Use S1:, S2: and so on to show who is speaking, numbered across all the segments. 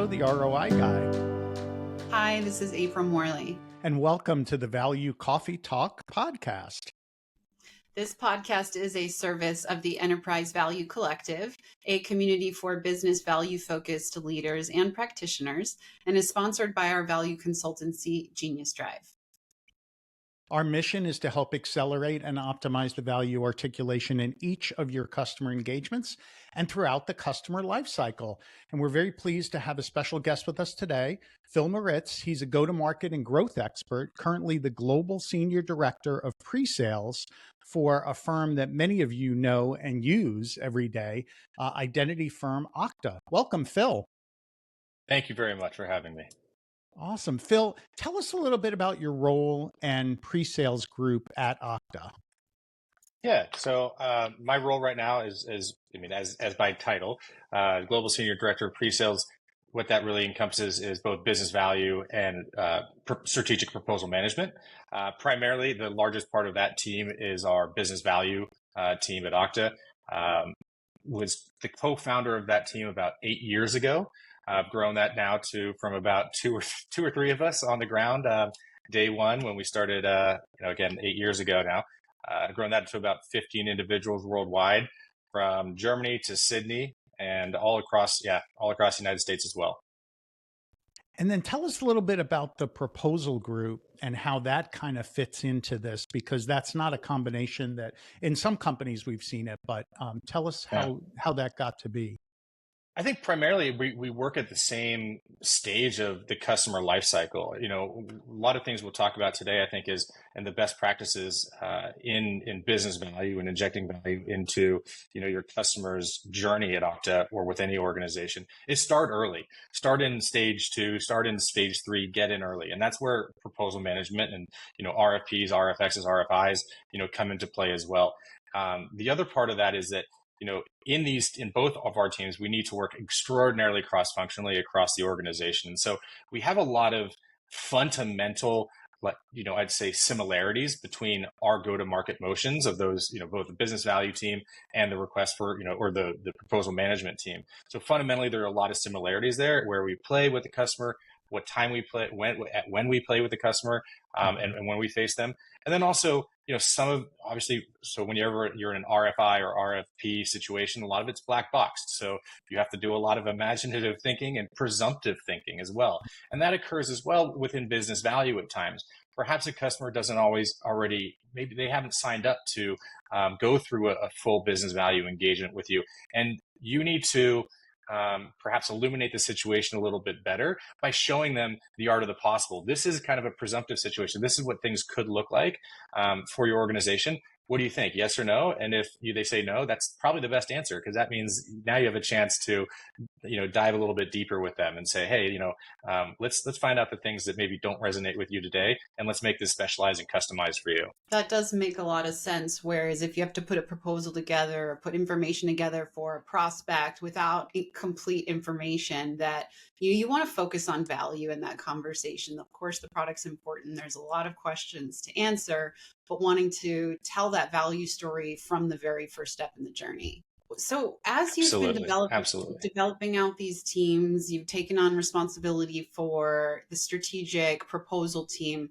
S1: Hello, the ROI guy.
S2: Hi, this is April Morley.
S1: And welcome to the Value Coffee Talk podcast.
S2: This podcast is a service of the Enterprise Value Collective, a community for business value-focused leaders and practitioners, and is sponsored by our value consultancy, Genius Drive.
S1: Our mission is to help accelerate and optimize the value articulation in each of your customer engagements and throughout the customer lifecycle. And we're very pleased to have a special guest with us today, Phil Mauritz. He's a go-to-market and growth expert, currently the Global Senior Director of Pre-Sales for a firm that many of you know and use every day, identity firm Okta. Welcome, Phil.
S3: Thank you very much for having me.
S1: Awesome. Phil, tell us a little bit about your role and pre-sales group at Okta.
S3: Yeah, so my role right now is as by title, Global Senior Director of Pre-Sales. What that really encompasses is both business value and strategic proposal management. Primarily, the largest part of that team is our business value team at Okta. Was the co-founder of that team about 8 years ago. I've grown that now to from about two or three of us on the ground day one when we started, again, 8 years ago now. I've grown that to about 15 individuals worldwide, from Germany to Sydney and all across the United States as well.
S1: And then tell us a little bit about the proposal group and how that kind of fits into this, because that's not a combination that in some companies we've seen it, but tell us how that got to be.
S3: I think primarily we work at the same stage of the customer lifecycle. You know, a lot of things we'll talk about today, I think, is and the best practices in business value and injecting value into your customer's journey at Okta or with any organization is start early, start in stage 2, start in stage 3, get in early, and that's where proposal management and RFPs, RFXs, RFIs come into play as well. The other part of that is that in both of our teams, we need to work extraordinarily cross-functionally across the organization. And so we have a lot of fundamental, I'd say similarities between our go-to-market motions of those, both the business value team and the request for, or the proposal management team. So fundamentally, there are a lot of similarities there where we play with the customer, what time we play, when we play with the customer, and when we face them. And then also, so whenever you're in an RFI or RFP situation, a lot of it's black boxed. So you have to do a lot of imaginative thinking and presumptive thinking as well. And that occurs as well within business value at times. Perhaps a customer doesn't maybe they haven't signed up to go through a full business value engagement with you. And you need to perhaps illuminate the situation a little bit better by showing them the art of the possible. This is kind of a presumptive situation. This is what things could look like for your organization. What do you think? Yes or no? And if they say no, that's probably the best answer, because that means now you have a chance to, dive a little bit deeper with them and say, hey, let's find out the things that maybe don't resonate with you today, and let's make this specialized and customized for you.
S2: That does make a lot of sense. Whereas if you have to put a proposal together or put information together for a prospect without complete information, that you want to focus on value in that conversation. Of course, the product's important. There's a lot of questions to answer, but wanting to tell that value story from the very first step in the journey. So as you've been developing out these teams, you've taken on responsibility for the strategic proposal team.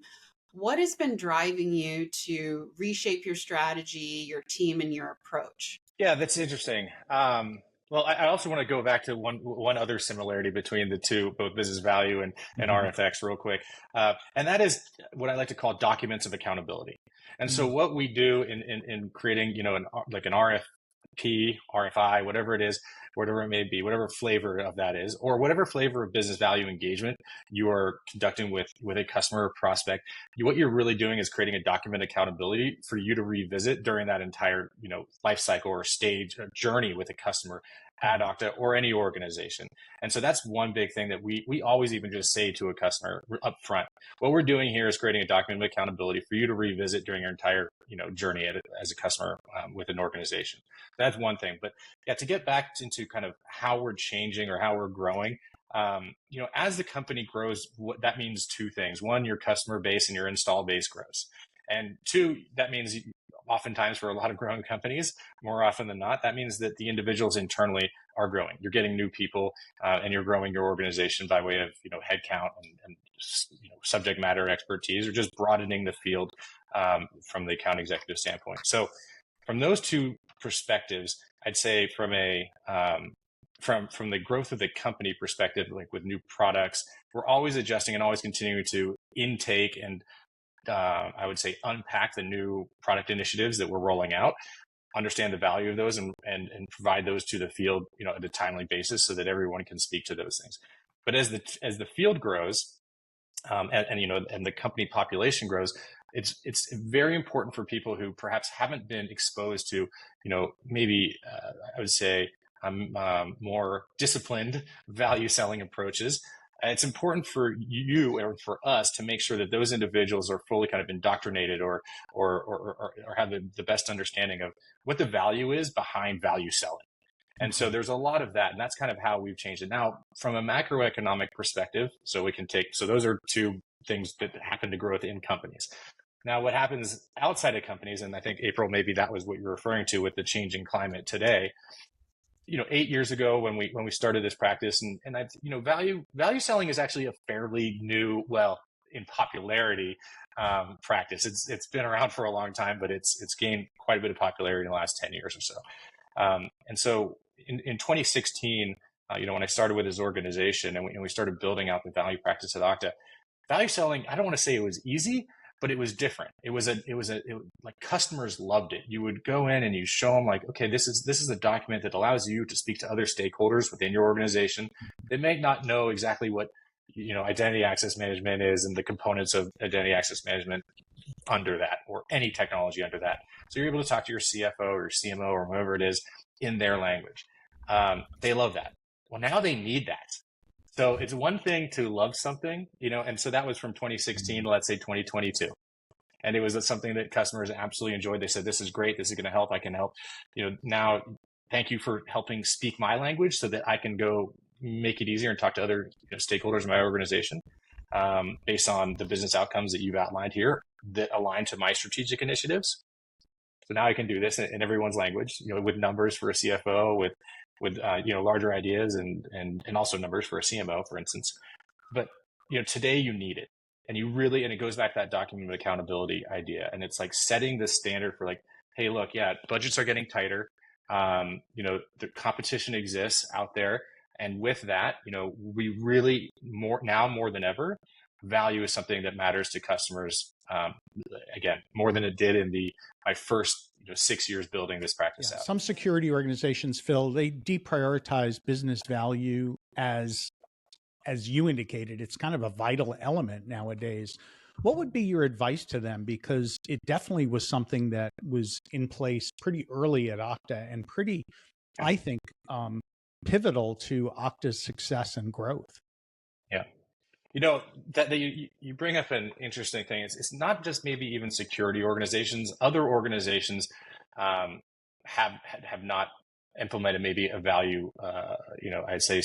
S2: What has been driving you to reshape your strategy, your team, and your approach?
S3: Yeah, that's interesting. Well, I also want to go back to one other similarity between the two, both business value and RFX real quick. And that is what I like to call documents of accountability. And so what we do in creating, an RFP, RFI, whatever it is, whatever it may be, whatever flavor of that is, or whatever flavor of business value engagement you are conducting with a customer or prospect, what you're really doing is creating a document accountability for you to revisit during that entire, life cycle or stage or journey with a customer at Okta or any organization. And so that's one big thing that we always even just say to a customer up front. What we're doing here is creating a document of accountability for you to revisit during your entire journey as a customer with an organization. That's one thing. But yeah, to get back into kind of how we're changing or how we're growing, as the company grows, that means two things. One, your customer base and your install base grows. And two, that means oftentimes for a lot of growing companies, more often than not, that means that the individuals internally are growing. You're getting new people, and you're growing your organization by way of headcount and subject matter expertise, or just broadening the field from the account executive standpoint. So from those two perspectives, I'd say from the growth of the company perspective, like with new products, we're always adjusting and always continuing to intake and I would say unpack the new product initiatives that we're rolling out, understand the value of those, and provide those to the field, at a timely basis, so that everyone can speak to those things. But as the field grows, and the company population grows, it's very important for people who perhaps haven't been exposed to, maybe I would say more disciplined value selling approaches. It's important for you or for us to make sure that those individuals are fully kind of indoctrinated or have the best understanding of what the value is behind value selling. And so there's a lot of that, and that's kind of how we've changed it. Now, from a macroeconomic perspective, so those are two things that happen to grow within companies. Now, what happens outside of companies, and I think, April, maybe that was what you're referring to with the changing climate today. 8 years ago when we started this practice, and value selling is actually a fairly new, in popularity, practice. It's been around for a long time, but it's gained quite a bit of popularity in the last 10 years or so. And so in 2016, when I started with this organization and we started building out the value practice at Okta, value selling, I don't want to say it was easy, but it was different. It was like customers loved it. You would go in and you show them like, okay, this is a document that allows you to speak to other stakeholders within your organization. They may not know exactly what, identity access management is and the components of identity access management under that, or any technology under that. So you're able to talk to your CFO or CMO or whoever it is in their language. They love that. Well, now they need that. So it's one thing to love something, and so that was from 2016 to, let's say, 2022. And it was something that customers absolutely enjoyed. They said, this is great. This is going to help. I can help. Now, thank you for helping speak my language so that I can go make it easier and talk to other stakeholders in my organization based on the business outcomes that you've outlined here that align to my strategic initiatives. So now I can do this in everyone's language, with numbers for a CFO, with larger ideas and also numbers for a CMO, for instance. But today you need it, and it goes back to that document of accountability idea, and it's like setting the standard for like, hey, look, budgets are getting tighter. The competition exists out there, and with that, we really more than ever, value is something that matters to customers. Again, more than it did in my first 6 years building this practice out.
S1: Some security organizations, Phil, they deprioritize business value as you indicated. It's kind of a vital element nowadays. What would be your advice to them? Because it definitely was something that was in place pretty early at Okta and pretty, I think, pivotal to Okta's success and growth.
S3: Yeah. That you bring up an interesting thing. It's not just maybe even security organizations. Other organizations have not implemented maybe a value, I'd say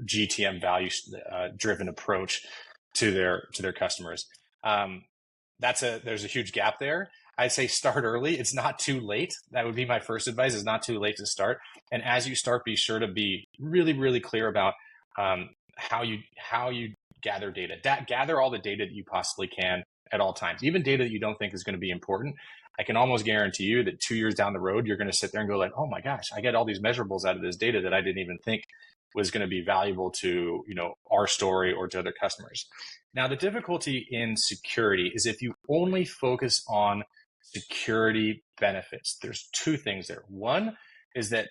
S3: GTM value driven approach to their customers. There's a huge gap there. I'd say start early. It's not too late. That would be my first advice. It's not too late to start. And as you start, be sure to be really, really clear about how you gather data. Gather all the data that you possibly can at all times, even data that you don't think is going to be important. I can almost guarantee you that 2 years down the road, you're going to sit there and go like, oh my gosh, I get all these measurables out of this data that I didn't even think was going to be valuable to, our story or to other customers. Now, the difficulty in security is if you only focus on security benefits, there's two things there. One is that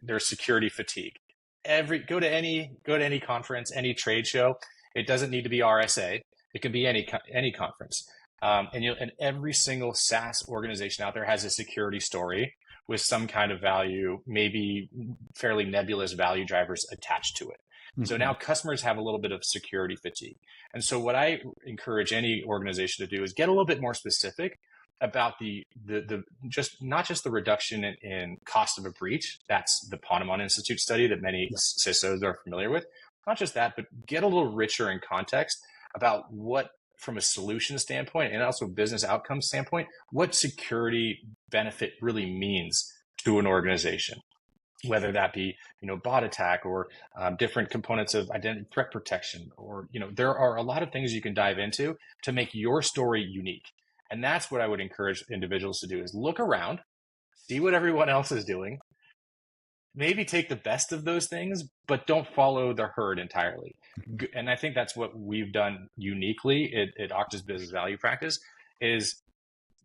S3: there's security fatigue. Go to any conference, any trade show. It doesn't need to be RSA. It can be any conference. And every single SaaS organization out there has a security story with some kind of value, maybe fairly nebulous value drivers attached to it. Mm-hmm. So now customers have a little bit of security fatigue. And so what I encourage any organization to do is get a little bit more specific about the not just the reduction in cost of a breach. That's the Ponemon Institute study that many CISOs are familiar with. Not just that, but get a little richer in context about what from a solution standpoint and also business outcome standpoint, what security benefit really means to an organization, whether that be, bot attack or different components of identity threat protection, or, there are a lot of things you can dive into to make your story unique. And that's what I would encourage individuals to do, is look around, see what everyone else is doing, maybe take the best of those things, but don't follow the herd entirely. And I think that's what we've done uniquely at Okta's business value practice, is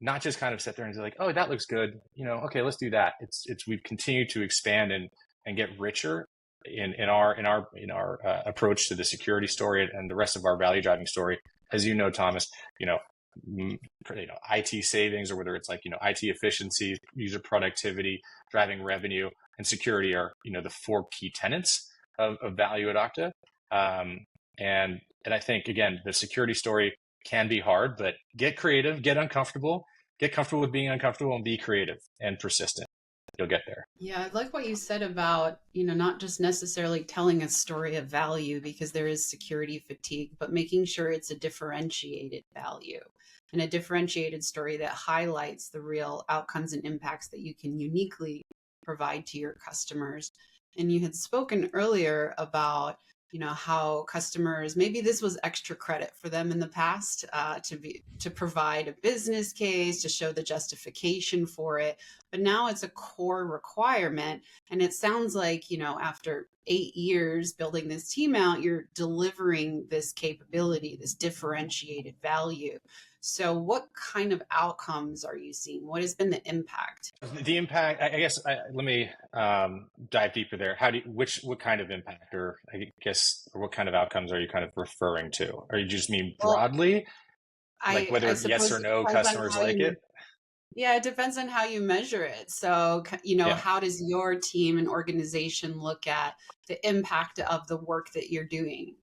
S3: not just kind of sit there and say like, oh, that looks good, okay, let's do that. It's we've continued to expand and get richer in our approach to the security story and the rest of our value driving story. As you know, Thomas, IT savings, or whether it's like, IT efficiency, user productivity, driving revenue, and security are, the four key tenets of value at Okta. And I think, again, the security story can be hard, but get creative, get comfortable with being uncomfortable, and be creative and persistent. You'll get there.
S2: Yeah, I like what you said about, not just necessarily telling a story of value, because there is security fatigue, but making sure it's a differentiated value and a differentiated story that highlights the real outcomes and impacts that you can uniquely provide to your customers. And you had spoken earlier about, how customers, maybe this was extra credit for them in the past, to provide a business case, to show the justification for it. But now it's a core requirement. And it sounds like, after 8 years building this team out, you're delivering this capability, this differentiated value. So what kind of outcomes are you seeing? What has been the impact?
S3: The impact, I guess, let me dive deeper there. What kind of impact, or I guess, or what kind of outcomes are you kind of referring to? Or you just mean broadly, like whether it's yes or no, customers like it?
S2: Yeah, it depends on how you measure it. So, how does your team and organization look at the impact of the work that you're doing?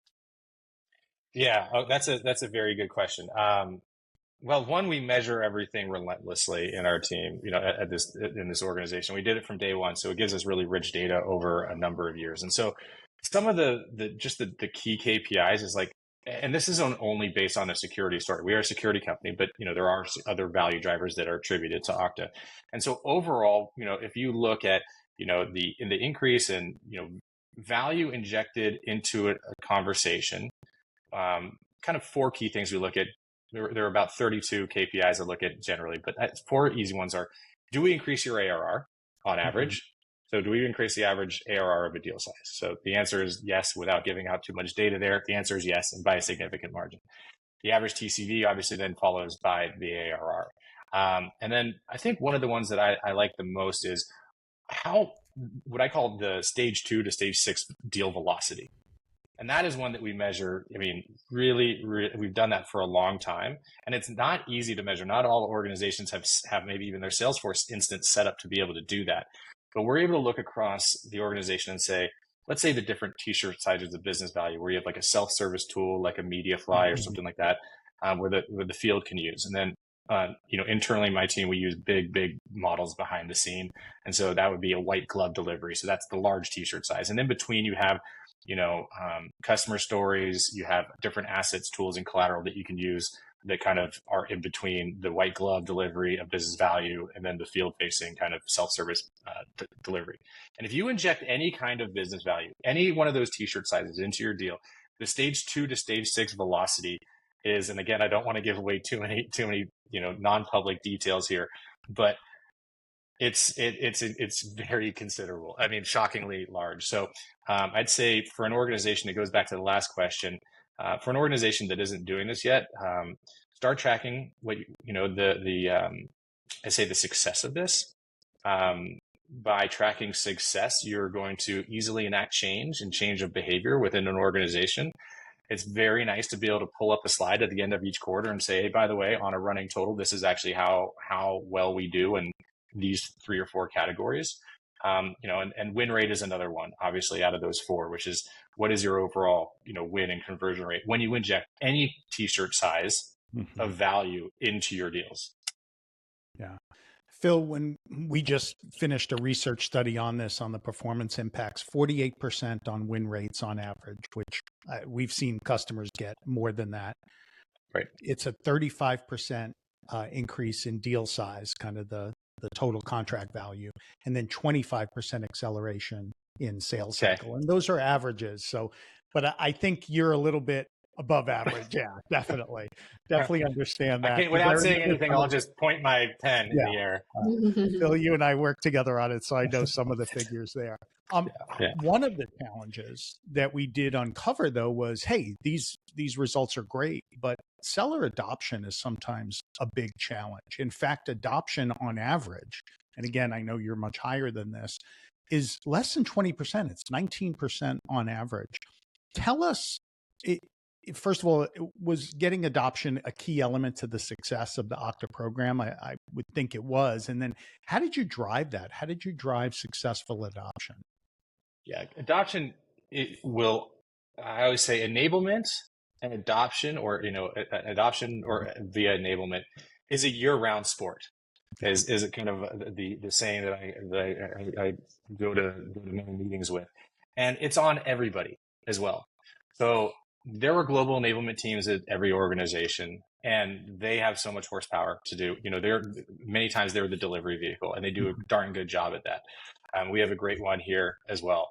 S3: Yeah, that's a very good question. Well, one, we measure everything relentlessly in our team, in this organization. We did it from day one, so it gives us really rich data over a number of years. And so some of the key KPIs is like, and this isn't only based on a security story. We are a security company, but there are other value drivers that are attributed to Okta. And so overall, if you look at the increase in value injected into a conversation, kind of four key things we look at. There are about 32 KPIs I look at generally, but four easy ones are: do we increase your ARR on average? So do we increase the average ARR of a deal size? So the answer is yes, without giving out too much data there. The answer is yes, and by a significant margin. The average TCV obviously then follows by the ARR. And then I think one of the ones that I like the most is what I call the stage 2 to stage 6 deal velocity. And that is one that we measure. I mean, really, we've done that for a long time, and it's not easy to measure. Not all organizations have maybe even their Salesforce instance set up to be able to do that. But we're able to look across the organization and say, let's say the different t-shirt sizes of business value, where you have like a self-service tool, like a MediaFly or something like that, where the field can use. And then, internally, my team, we use big models behind the scene. And so that would be a white glove delivery. So that's the large t-shirt size. And in between, you have customer stories, you have different assets, tools, and collateral that you can use that kind of are in between the white glove delivery of business value and then the field facing kind of self-service delivery. And if you inject any kind of business value, any one of those t-shirt sizes into your deal, the stage 2 to stage 6 velocity is, and again, I don't want to give away too many non-public details here, but it's very considerable. I mean, shockingly large. So I'd say for an organization, it goes back to the last question. For an organization that isn't doing this yet, start tracking what I say the success of this. By tracking success, you're going to easily enact change of behavior within an organization. It's very nice to be able to pull up a slide at the end of each quarter and say, hey, by the way, on a running total, this is actually how well we do in these 3 or 4 categories. And win rate is another one, obviously, out of those 4, which is what is your overall, win and conversion rate when you inject any t-shirt size of value into your deals.
S1: Yeah. Phil, when we just finished a research study on this, on the performance impacts, 48% on win rates on average, which we've seen customers get more than that.
S3: Right.
S1: It's a 35% increase in deal size, kind of the total contract value, and then 25% acceleration in sales
S3: Okay.
S1: cycle. And those are averages. So, but I think you're a little bit above average. Yeah, definitely. Definitely understand
S3: I
S1: that.
S3: can't, without saying anything, I'll just point my pen in the air.
S1: Phil, you and I work together on it, so I know some of the figures there.
S3: Yeah.
S1: One of the challenges that we did uncover, though, was, hey, these results are great, but seller adoption is sometimes a big challenge. In fact, adoption on average, and again, I know you're much higher than this, is less than 20%. It's 19% on average. Tell us, first of all, was getting adoption a key element to the success of the Okta program? I would think it was. And then how did you drive that? How did you drive successful adoption?
S3: Yeah, adoption, it will, I always say enablement and adoption, or, adoption or via enablement is a year-round sport. Is it kind of the saying that I go to many meetings with, and it's on everybody as well. So there are global enablement teams at every organization, and they have so much horsepower to do. They're many times they're the delivery vehicle, and they do a darn good job at that. We have a great one here as well.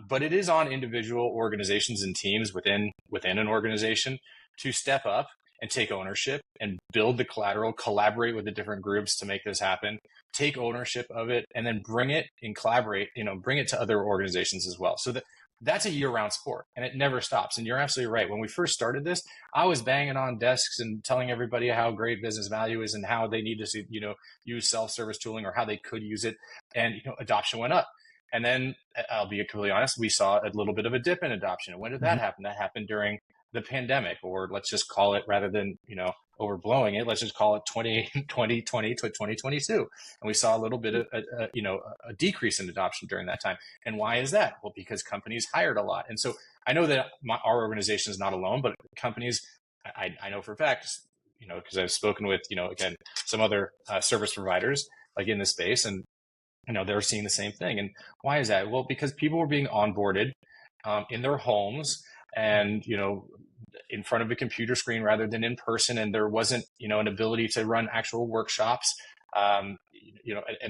S3: But it is on individual organizations and teams within an organization to step up and take ownership and build the collateral, collaborate with the different groups to make this happen, take ownership of it, and then bring it and collaborate, bring it to other organizations as well. So that's a year-round sport, and it never stops. And you're absolutely right. When we first started this, I was banging on desks and telling everybody how great business value is and how they need to, use self-service tooling, or how they could use it. And, adoption went up. And then, I'll be completely honest, we saw a little bit of a dip in adoption. And when did that happen? That happened during the pandemic, or let's just call it, rather than, overblowing it, let's just call it 2020 to 2022. And we saw a little bit of a decrease in adoption during that time. And why is that? Well, because companies hired a lot. And so I know that our organization is not alone, but companies, I know for a fact, because I've spoken with, again, some other service providers like in this space, and they're seeing the same thing. And why is that? Well, because people were being onboarded in their homes, and in front of a computer screen rather than in person, and there wasn't an ability to run actual workshops, and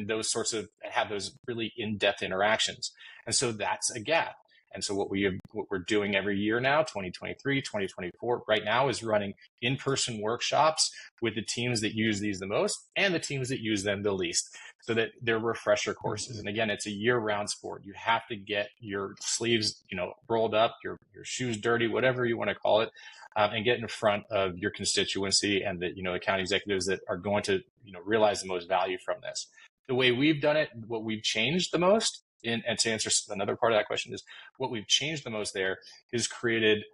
S3: those sorts of have those really in-depth interactions. And so that's a gap. And so what we're doing every year now, 2023, 2024, right now, is running in-person workshops with the teams that use these the most and the teams that use them the least, so that they're refresher courses. And again, it's a year-round sport. You have to get your sleeves, rolled up, your shoes dirty, whatever you want to call it, and get in front of your constituency and the account executives that are going to realize the most value from this. The way we've done it, what we've changed the most, and to answer another part of that question, is what we've changed the most there is created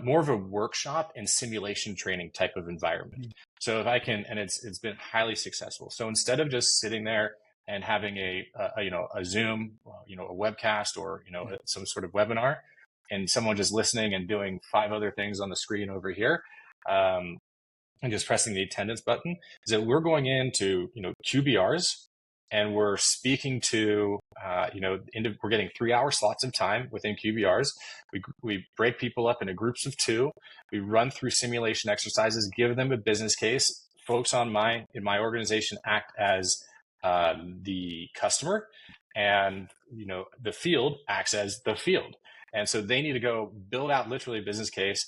S3: more of a workshop and simulation training type of environment. So if I can, and it's been highly successful. So instead of just sitting there and having a Zoom, a webcast, or some sort of webinar, and someone just listening and doing 5 other things on the screen over here, and just pressing the attendance button, is that we're going into QBRs. And we're speaking to, we're getting 3-hour slots of time within QBRs. We break people up into groups of 2. We run through simulation exercises, give them a business case. Folks in my organization act as the customer, and the field acts as the field. And so they need to go build out literally a business case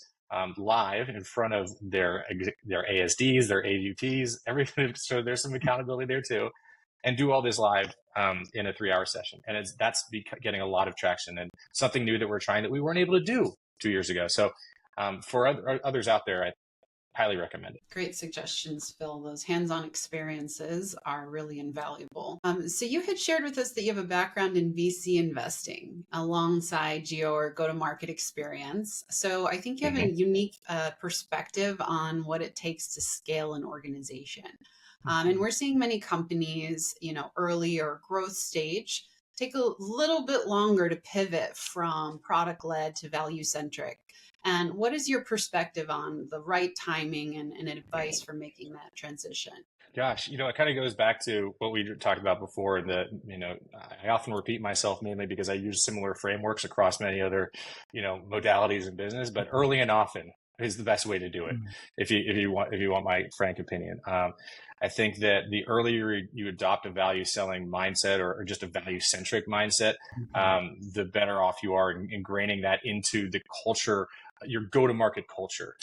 S3: live in front of their ASDs, their AUTs, everything. So there's some accountability there too. And do all this live in a 3-hour session. And that's getting a lot of traction, and something new that we're trying that we weren't able to do 2 years ago. So for others out there, I highly recommend it.
S2: Great suggestions, Phil. Those hands-on experiences are really invaluable. So you had shared with us that you have a background in VC investing alongside geo or go-to-market experience. So I think you have a unique perspective on what it takes to scale an organization. And we're seeing many companies, early or growth stage, take a little bit longer to pivot from product-led to value-centric. And what is your perspective on the right timing and advice for making that transition?
S3: Gosh, it kind of goes back to what we talked about before. I often repeat myself, mainly because I use similar frameworks across many other, modalities in business, but early and often is the best way to do it.
S1: Mm.
S3: If you want my frank opinion, I think that the earlier you adopt a value selling mindset or just a value centric mindset, the better off you are in ingraining that into the culture, your go to market culture.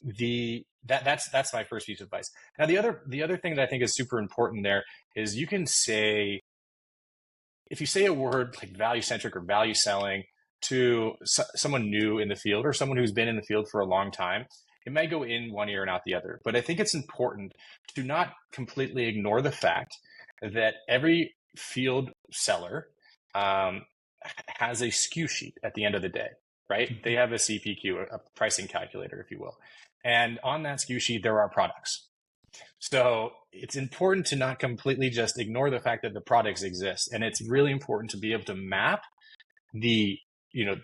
S3: That's my first piece of advice. Now, the other thing that I think is super important there is you can say, if you say a word like value centric or value selling to someone new in the field or someone who's been in the field for a long time, it might go in one ear and out the other. But I think it's important to not completely ignore the fact that every field seller has a SKU sheet at the end of the day, right? They have a CPQ, a pricing calculator, if you will. And on that SKU sheet, there are products. So it's important to not completely just ignore the fact that the products exist. And it's really important to be able to map the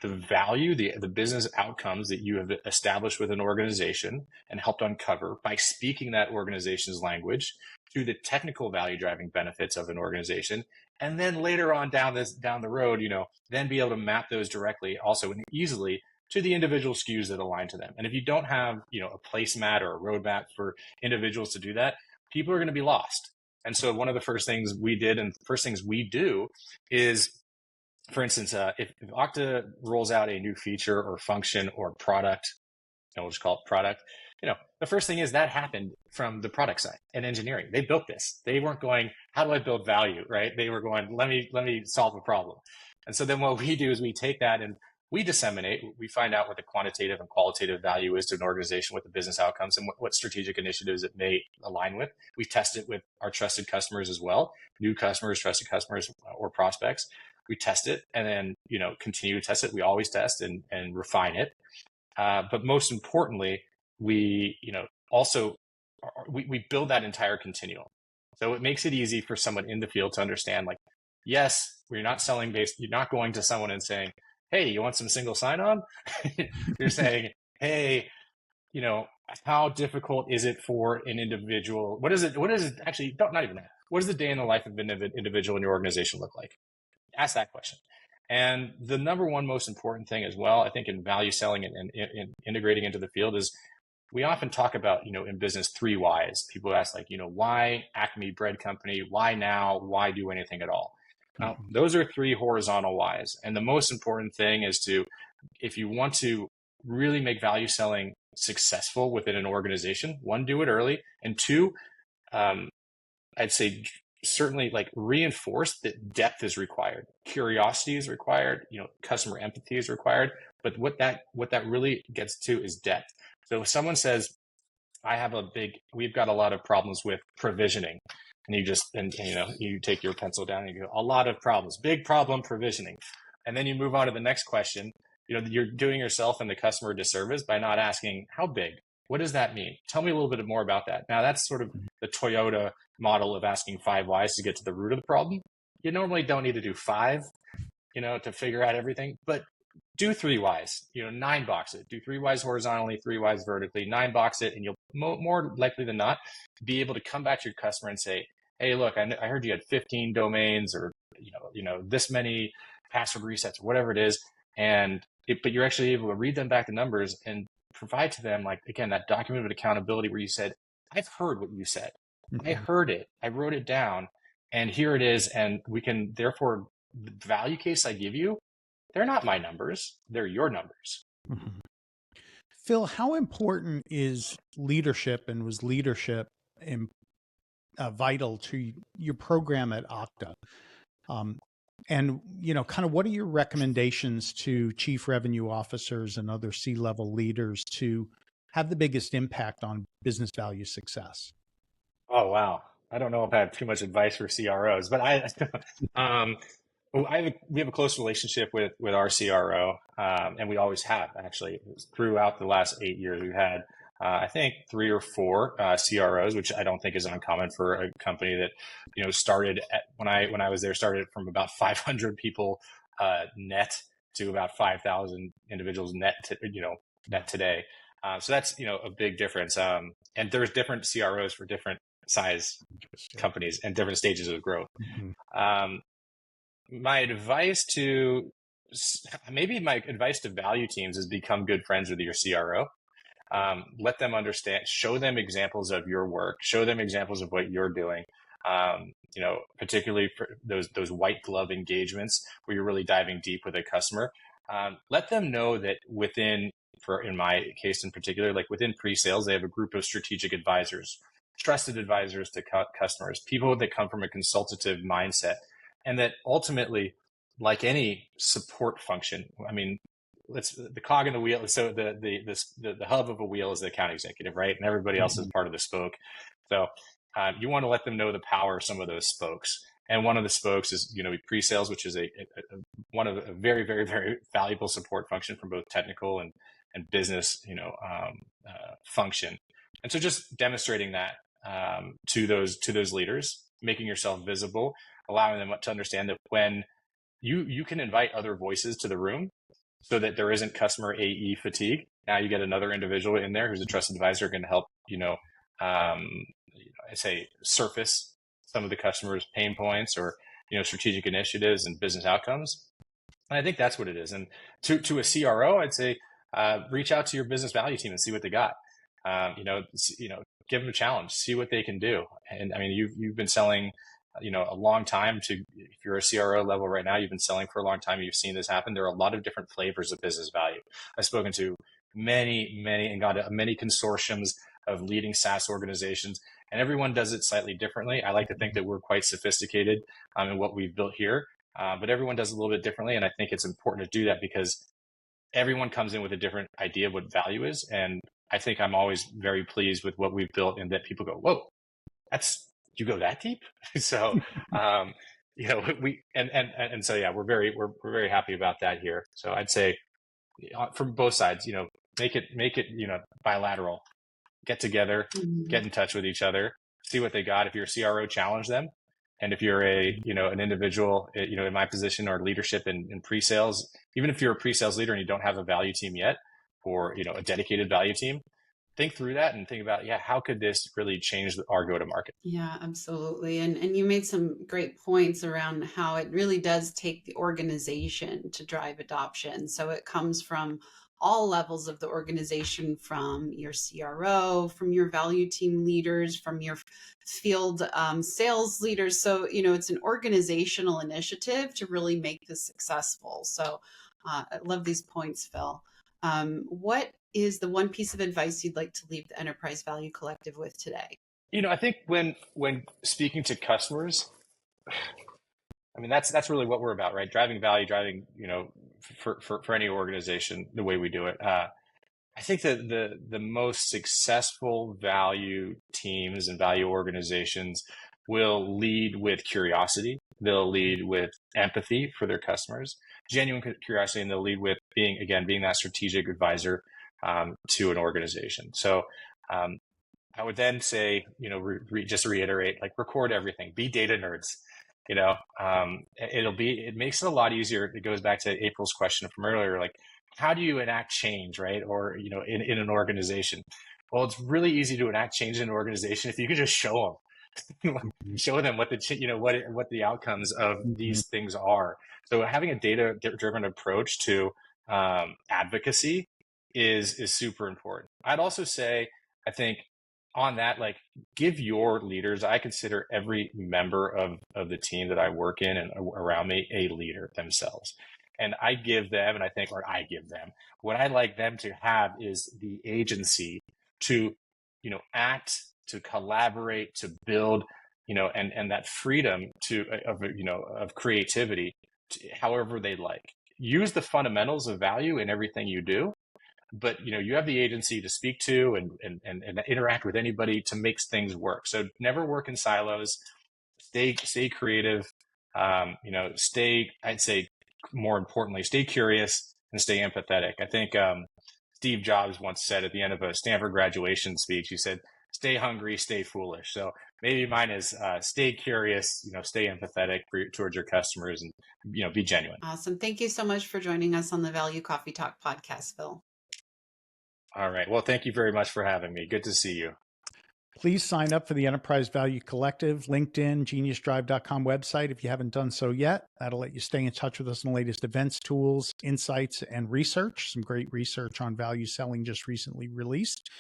S3: value, the business outcomes that you have established with an organization and helped uncover by speaking that organization's language to the technical value driving benefits of an organization. And then later on down the road, then be able to map those directly also and easily to the individual SKUs that align to them. And if you don't have, a placemat or a roadmap for individuals to do that, people are going to be lost. And so one of the first things we did and first things we do is, for instance, if Okta rolls out a new feature or function or product, we'll just call it product, the first thing is that happened from the product side and engineering. They built this. They weren't going, how do I build value, right? They were going, let me solve a problem. And so then what we do is we take that and we disseminate, we find out what the quantitative and qualitative value is to an organization, what the business outcomes and what strategic initiatives it may align with. We test it with our trusted customers as well, new customers, trusted customers, or prospects. We test it and then, continue to test it. We always test and refine it. But most importantly, we build that entire continuum. So it makes it easy for someone in the field to understand, like, yes, we're not selling based, you're not going to someone and saying, hey, you want some single sign-on? You're saying, hey, how difficult is it for an individual? What is it actually, not even that. What does the day in the life of an individual in your organization look like? Ask that question. And the number one most important thing as well, I think in value selling and integrating into the field is we often talk about, in business, 3 whys. People ask like, why Acme Bread Company? Why now? Why do anything at all? Now, those are 3 horizontal whys. And the most important thing is if you want to really make value selling successful within an organization, 1, do it early. And 2, I'd say certainly like reinforce that depth is required. Curiosity is required, customer empathy is required. But what that really gets to is depth. So if someone says, we've got a lot of problems with provisioning, and you take your pencil down and you go, a lot of problems, big problem provisioning. And then you move on to the next question. You're doing yourself and the customer a disservice by not asking how big. What does that mean? Tell me a little bit more about that. Now that's sort of the Toyota model of asking 5 whys to get to the root of the problem. You normally don't need to do 5, to figure out everything, but do 3 whys, 9 box it, do 3 whys horizontally, 3 whys vertically, 9 box it. And you'll more likely than not be able to come back to your customer and say, hey, look, I heard you had 15 domains or, this many password resets or whatever it is. But you're actually able to read them back the numbers and provide to them, like, again, that document of accountability where you said, I've heard what you said. I heard it. I wrote it down and here it is. And we can, therefore, the value case I give you, they're not my numbers. They're your numbers.
S1: Phil, how important is leadership and was leadership vital to your program at Okta? And, kind of what are your recommendations to chief revenue officers and other C-level leaders to have the biggest impact on business value success?
S3: Oh, wow. I don't know if I have too much advice for CROs, but we have a close relationship with our CRO, and we always have, actually. Throughout the last 8 years, we've had, I think, 3 or 4 CROs, which I don't think is uncommon for a company that, started when I was there, started from about 500 people net to about 5,000 individuals net today. So that's, a big difference. And there's different CROs for different size companies and different stages of growth. My advice to maybe my advice to value teams is become good friends with your CRO. Let them understand, show them examples of your work, show them examples of what you're doing. Particularly for those white glove engagements where you're really diving deep with a customer. Let them know that in my case in particular, like within pre-sales, they have a group of strategic advisors, trusted advisors to customers, people that come from a consultative mindset, and that ultimately, like any support function, I mean, the cog in the wheel. So the hub of a wheel is the account executive, right? And everybody else is part of the spoke. So you want to let them know the power of some of those spokes. And one of the spokes is, pre-sales, which is one of a very, very, very valuable support function from both technical and business, function. And so just demonstrating that to those leaders, making yourself visible, allowing them to understand that when you can invite other voices to the room so that there isn't customer AE fatigue. Now you get another individual in there who's a trusted advisor who can help, I say surface some of the customer's pain points or, strategic initiatives and business outcomes. And I think that's what it is. And to a CRO, I'd say, reach out to your business value team and see what they got. Give them a challenge, see what they can do. And I mean, you've been selling, a long time if you're a CRO level right now, you've been selling for a long time. You've seen this happen. There are a lot of different flavors of business value. I've spoken to many and gone to many consortiums of leading SaaS organizations, and everyone does it slightly differently. I like to think that we're quite sophisticated in what we've built here, but everyone does it a little bit differently. And I think it's important to do that because everyone comes in with a different idea of what value is. And I think I'm always very pleased with what we've built and that people go, whoa, you go that deep. So, we're very happy about that here. So I'd say from both sides, make it, bilateral, get together, get in touch with each other, see what they got. If you're a CRO, challenge them. And if you're an individual, in my position or leadership in pre-sales, even if you're a pre-sales leader and you don't have a value team yet or, a dedicated value team, think through that and think about, how could this really change our go-to-market?
S2: Yeah, absolutely. And you made some great points around how it really does take the organization to drive adoption. So it comes from all levels of the organization, from your CRO, from your value team leaders, from your field sales leaders. So, it's an organizational initiative to really make this successful. So I love these points, Phil. What is the one piece of advice you'd like to leave the Enterprise Value Collective with today?
S3: I think when speaking to customers, I mean, that's really what we're about, right? Driving value, for any organization, the way we do it. I think that the most successful value teams and value organizations will lead with curiosity. They'll lead with empathy for their customers, genuine curiosity, and they'll lead with being that strategic advisor to an organization. So I would then say, just to reiterate, like, record everything, be data nerds. It makes it a lot easier. It goes back to April's question from earlier, like, how do you enact change, right? Or, in an organization? Well, it's really easy to enact change in an organization if you could just show them, what the outcomes of these things are. So having a data-driven approach to advocacy is super important. I'd also say, I think on that, like, give your leaders, I consider every member of the team that I work in and around me a leader themselves. And I give them, what I like them to have is the agency to, act, to collaborate, to build, and that freedom of creativity, however they like. Use the fundamentals of value in everything you do, but you have the agency to speak to and interact with anybody to make things work. So never work in silos. Stay creative. I'd say, more importantly, stay curious and stay empathetic. I think Steve Jobs once said at the end of a Stanford graduation speech, he said, "Stay hungry, stay foolish." So maybe mine is stay curious, stay empathetic towards your customers, and be genuine.
S2: Awesome. Thank you so much for joining us on the Value Coffee Talk podcast, Phil.
S3: All right. Well, thank you very much for having me. Good to see you.
S1: Please sign up for the Enterprise Value Collective, LinkedIn, geniusdrive.com website if you haven't done so yet. That'll let you stay in touch with us on the latest events, tools, insights, and research. Some great research on value selling just recently released.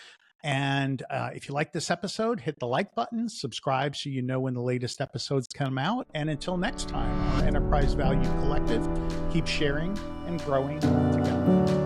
S1: And if you like this episode, hit the like button, subscribe so you know when the latest episodes come out. And until next time, our Enterprise Value Collective, keep sharing and growing together.